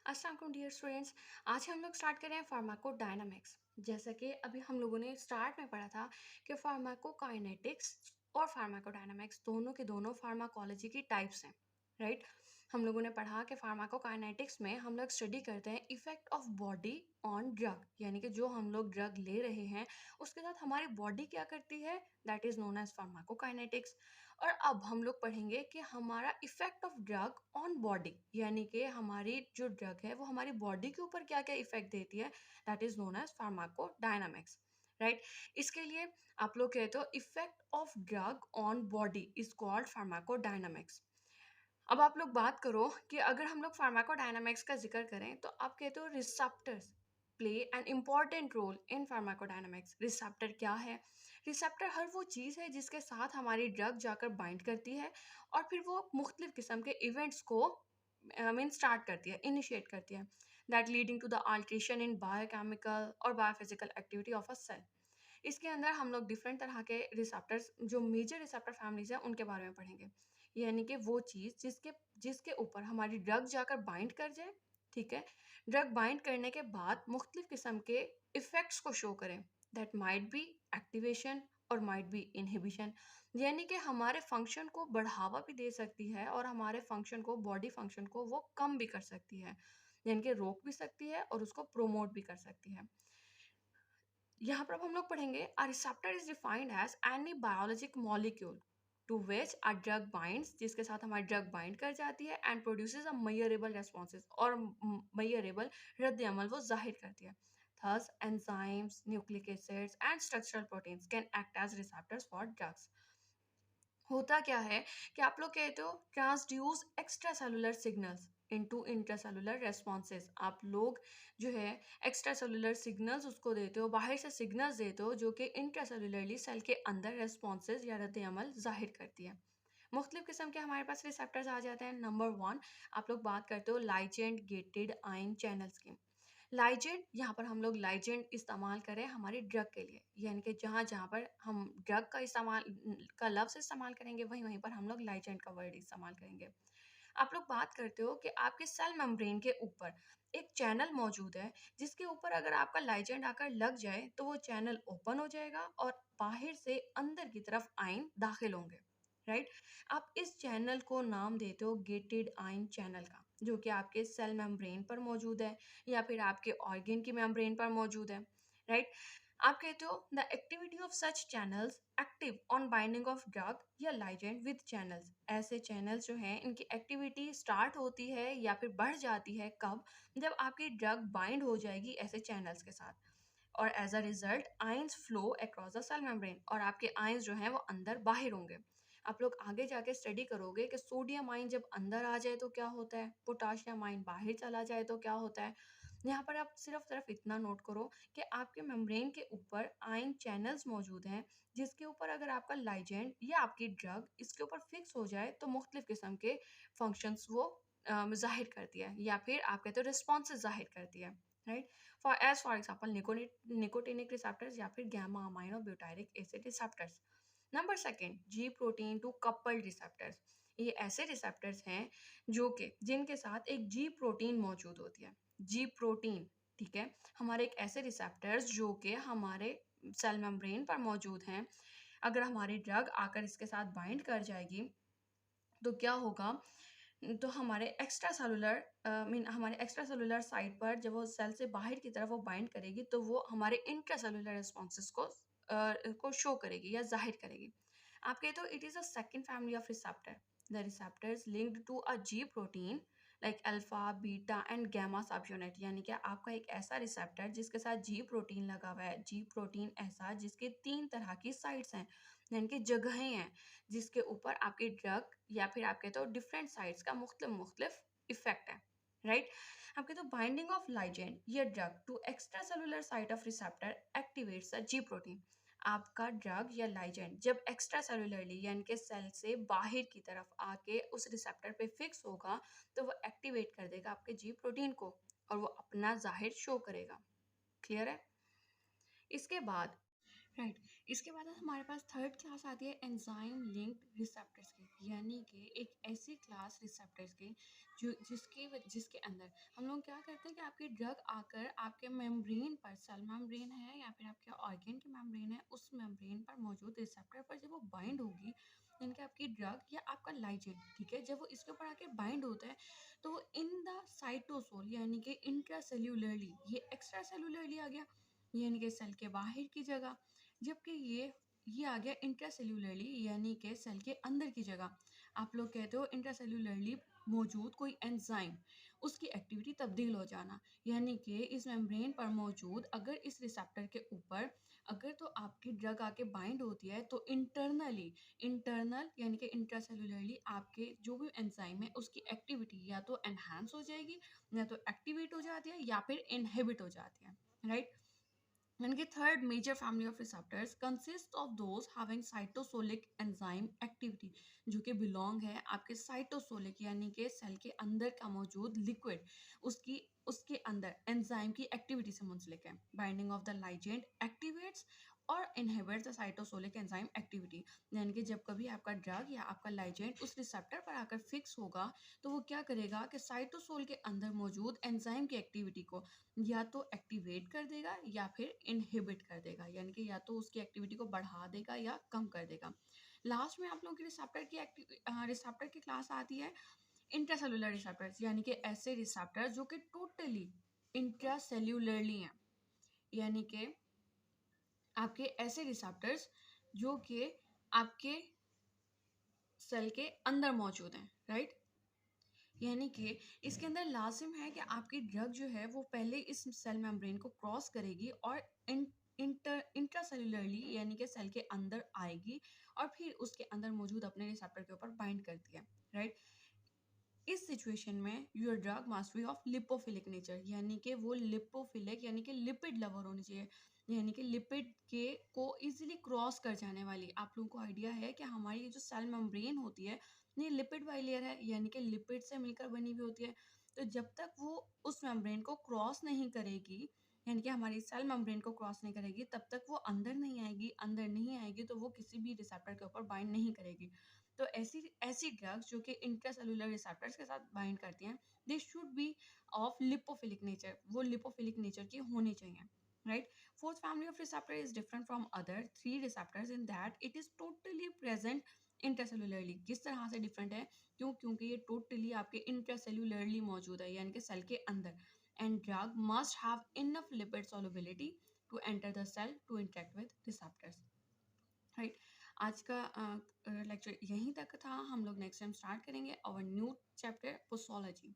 अस्सलाम वालेकुम dear students. आज हम लोग स्टार्ट कर रहे हैं फार्माकोडायनामिक्स। जैसा कि अभी हम लोगों ने स्टार्ट में पढ़ा था कि फार्माकोकाइनेटिक्स और फार्माकोडायनामिक्स दोनों के दोनों फार्माकोलॉजी की टाइप्स हैं, राइट। हम लोगों ने पढ़ा कि फार्माकोकाइनेटिक्स में हम लोग स्टडी करते हैं effect of body on drug, यानी कि जो हम लोग ड्रग ले रहे हैं उसके साथ हमारी बॉडी क्या करती है, that is known as pharmacokinetics. और अब हम लोग पढ़ेंगे कि हमारा effect of drug on body, यानी कि हमारी जो ड्रग है वो हमारी बॉडी के ऊपर क्या क्या इफेक्ट देती है, that is known as pharmacodynamics, right. इसके लिए आप लोग कहते हो effect of drug on body is called pharmacodynamics. अब आप लोग बात करो कि अगर हम लोग फार्माकोडायनामिक्स का जिक्र करें तो आप कहते हो receptors play an important role in pharmacodynamics. Receptor क्या है? रिसेप्टर हर वो चीज़ है जिसके साथ हमारी ड्रग जाकर बाइंड करती है और फिर वो मुख्तलिफ किस्म के इवेंट्स को मीन स्टार्ट करती है, इनिशिएट करती है, that leading to the alteration in biochemical और biophysical activity of a cell. इसके अंदर हम लोग डिफरेंट तरह के रिसेप्टर्स, जो मेजर रिसेप्टर फैमिलीज हैं उनके बारे में पढ़ेंगे। यानी कि वो चीज़ जिसके जिसके ऊपर हमारी ड्रग जाकर बाइंड कर जाए, ठीक है। ड्रग बाइंड करने के बाद मुख्तलिफ किस्म के इफ़ेक्ट्स को शो करें, दैट माइट बी एक्टिवेशन और माइट बी इनहिबिशन। यानी कि हमारे फंक्शन को बढ़ावा भी दे सकती है और हमारे फंक्शन को, बॉडी फंक्शन को वो कम भी कर सकती है, यानी कि रोक भी सकती है और उसको प्रोमोट भी कर सकती है। यहाँ पर अब हम लोग पढ़ेंगे a receptor is defined as any biologic molecule to which a drug binds, जिसके साथ हमारी ड्रग बाइंड कर जाती है and produces a measurable responses, और मेजरेबल रद्द अमल वो जाहिर करती है। Thus, enzymes, nucleic acids, and structural proteins can act as receptors for drugs. होता क्या है कि आप लोग कहते हो transduce extra cellular signals into intracellular responses. आप लोग जो है एक्स्ट्रा सेलुलर सिग्नल्स उसको देते हो, बाहर से सिग्नल्स देते हो जो कि इंट्रासेलुलरली सेल के अंदर रेस्पॉन्सेज या रद्द अमल जाहिर करती है। मुख्तलिफ किस्म के हमारे पास रिसेप्टर्स आ जाते हैं। नंबर वन, आप लोग बात करते हो लाइगेंड गेटेड आयन चैनल्स की। लाइजेंट, यहाँ पर हम लोग लाइजेंट इस्तेमाल करें हमारी ड्रग के लिए, यानी कि जहाँ जहाँ पर हम ड्रग का इस्तेमाल का लफ्ज़ इस्तेमाल करेंगे वहीं वहीं पर हम लोग लाइजेंट का वर्ड इस्तेमाल करेंगे। आप लोग बात करते हो कि आपके सेल मेम्ब्रेन के ऊपर एक चैनल मौजूद है जिसके ऊपर अगर आपका लाइजेंट आकर लग जाए तो वो चैनल ओपन हो जाएगा और बाहर से अंदर की तरफ आयन दाखिल होंगे, राइट। आप इस चैनल को नाम देते हो गेटेड आयन चैनल का, जो कि आपके सेल मेम्ब्रेन पर मौजूद है या फिर आपके ऑर्गन की मेम्ब्रेन पर मौजूद है, राइट। आप कहते हो the activity of such channels active on binding of drug या लाइगेंड विद चैनल्स। ऐसे चैनल्स जो हैं इनकी एक्टिविटी स्टार्ट होती है या फिर बढ़ जाती है कब, जब आपकी ड्रग बाइंड हो जाएगी ऐसे चैनल्स के साथ, और as a result ions flow across the cell membrane, और आपके आयंस जो हैं वो अंदर बाहर होंगे। आप लोग आगे जाके स्टडी करोगे कि सोडियम आयन जब अंदर आ जाए तो क्या होता है, पोटाशियम आयन बाहर चला जाए तो क्या होता है। यहाँ पर आप सिर्फ इतना नोट करो कि आपके मेम्ब्रेन के ऊपर आयन चैनल्स मौजूद हैं जिसके ऊपर अगर आपका लाइगेंड या आपकी ड्रग इसके ऊपर फिक्स हो जाए तो मुख्तलिफ किस्म के फंक्शंस वो जाहिर करती है या फिर आप कहते हो रिस्पॉन्सेज जाहिर करती है, right. For example nicotinic receptors या फिर gamma amino butyric acid receptors. Number second, G protein to coupled receptors. ये ऐसे रिसेप्टर्स हैं जो कि जिनके साथ एक जी प्रोटीन मौजूद होती है। जी प्रोटीन, ठीक है, हमारे एक ऐसे रिसेप्टर्स जो कि हमारे सेल मेम्ब्रेन पर मौजूद हैं। अगर हमारी ड्रग आकर इसके साथ बाइंड कर जाएगी तो क्या होगा, तो हमारे एक्स्ट्रा सेलुलर मीन हमारे एक्स्ट्रा सेलुलर साइड पर जब वो सेल से बाहर की तरफ वो बाइंड करेगी तो वो हमारे इंट्रा सेलुलर रिस्पॉन्सेस को शो करेगी या जाहिर करेगी। आप कहते हो it is a second family of receptor, the receptors linked to a G protein like alpha beta and gamma sub unit. यानी कि आपका एक ऐसा रिसेप्टर जिसके साथ जी प्रोटीन लगा हुआ है, जी प्रोटीन ऐसा जिसके तीन तरह की साइड्स हैं, यानी कि जगहें हैं जिसके ऊपर आपकी ड्रग या फिर आप कहते हो डिफरेंट साइड्स का मुख्तलिफ इफेक्ट है, राइट। आप कहते हो बाइंडिंग ऑफ लाइगेंड या drug to extra cellular site of receptor activates a G protein. आपका ड्रग या लाइगेंड जब एक्स्ट्रा सेलुलरली यानी कि सेल से बाहर की तरफ आके उस रिसेप्टर पे फिक्स होगा तो वो एक्टिवेट कर देगा आपके जी प्रोटीन को और वो अपना जाहिर शो करेगा। क्लियर है? इसके बाद राइट। इसके बाद हमारे पास थर्ड क्लास आती है एंजाइम लिंक्ड रिसेप्टर्स की, यानी कि एक ऐसी क्लास रिसेप्टर्स की जो जिसके अंदर हम लोग क्या करते हैं कि आपकी ड्रग आकर आपके मेम्ब्रेन पर, सेल मेम्ब्रेन है या फिर आपके ऑर्गेन की मेम्ब्रेन है, उस मेम्ब्रेन पर मौजूद रिसेप्टर पर जब वो बाइंड होगी, यानी कि आपकी ड्रग या आपका लाइगेंड, ठीक है, जब वो इसके ऊपर आके बाइंड होता है तो इन द साइटोसोल यानी कि इंट्रासेल्युलरली, ये एक्स्ट्रा सेल्युलरली आ गया, यानी कि सेल के बाहर की जगह, जबकि ये आ गया इंट्रासेल्युलरली यानी कि सेल के अंदर की जगह। आप लोग कहते हो इंट्रासेल्युलरली मौजूद कोई एंजाइम, उसकी एक्टिविटी तब्दील हो जाना, यानी कि इस मेम्ब्रेन पर मौजूद अगर इस रिसेप्टर के ऊपर अगर तो आपकी ड्रग आके बाइंड होती है तो इंटरनल यानी कि इंट्रासेल्युलरली आपके जो भी एंजाइम है उसकी एक्टिविटी या तो एनहांस हो जाएगी, या तो एक्टिवेट हो जाती है या फिर इनहिबिट हो जाती है, राइट। यानी कि third major family of receptors consist of those having cytosolic enzyme activity, जो कि बिलोंग है आपके साइटोसोलिक यानी कि सेल के अंदर का मौजूद लिक्विड, उसकी उसके अंदर एंजाइम की एक्टिविटी से मुंसलिक है। Binding of the ligand activates और inhibit the cytosolic enzyme activity, यानी कि जब कभी आपका ड्रग या आपका लाइगेंड उस रिसेप्टर पर आकर फिक्स होगा तो वो क्या करेगा कि साइटोसोल के अंदर मौजूद एंजाइम की एक्टिविटी को या तो एक्टिवेट कर देगा या फिर इनहिबिट कर देगा, यानी कि या तो उसकी एक्टिविटी को बढ़ा देगा या कम कर देगा। लास्ट में आप लोगों की रिसेप्टर की क्लास आती है इंट्रासेलुलर रिसेप्टर्स, यानी कि ऐसे रिसेप्टर जो कि टोटली इंट्रासेल्युलरली हैं, यानी कि आपके ऐसे रिसेप्टर्स जो कि आपके सेल के अंदर मौजूद हैं, राइट। यानी कि इसके अंदर लाजिम है कि आपकी ड्रग जो है वो पहले इस सेल मेम्ब्रेन को क्रॉस करेगी और इंट्रासेल्युलरली यानी कि सेल के अंदर आएगी और फिर उसके अंदर मौजूद अपने रिसेप्टर के ऊपर बाइंड करती है, राइट। इस सिचुएशन में your drug must be of lipophilic nature, यानी कि वो लिपोफिलिक यानी कि लिपिड लवर होनी चाहिए, यानी कि लिपिड के को इजीली क्रॉस कर जाने वाली। आप लोगों को आइडिया है कि हमारी ये जो सेल मेम्ब्रेन होती है ये लिपिड वाली लेयर है, यानी कि लिपिड से मिलकर बनी हुई होती है। तो जब तक वो उस मेम्ब्रेन को क्रॉस नहीं करेगी, यानी कि हमारी सेल मेम्ब्रेन को क्रॉस नहीं करेगी, तब तक वो अंदर नहीं आएगी तो वो किसी भी रिसेप्टर के ऊपर बाइंड नहीं करेगी। तो ऐसी ऐसी ड्रग्स जो कि इंट्रासेलुलर रिसेप्टर्स के साथ बाइंड करती हैं, they should be of lipophilic nature, वो लिपोफिलिक नेचर की होनी चाहिए, right. Fourth family of receptor is different from other three receptors in that it is totally present intracellularly. किस तरह से डिफरेंट है? क्योंकि ये टोटली आपके इंट्रासेलुलरली मौजूद है, यानी कि सेल के अंदर, and drug must have enough lipid solubility to enter the cell to interact with receptors, right. आज का लेक्चर यहीं तक था। हम लोग नेक्स्ट टाइम स्टार्ट करेंगे और न्यू चैप्टर पोसोलॉजी।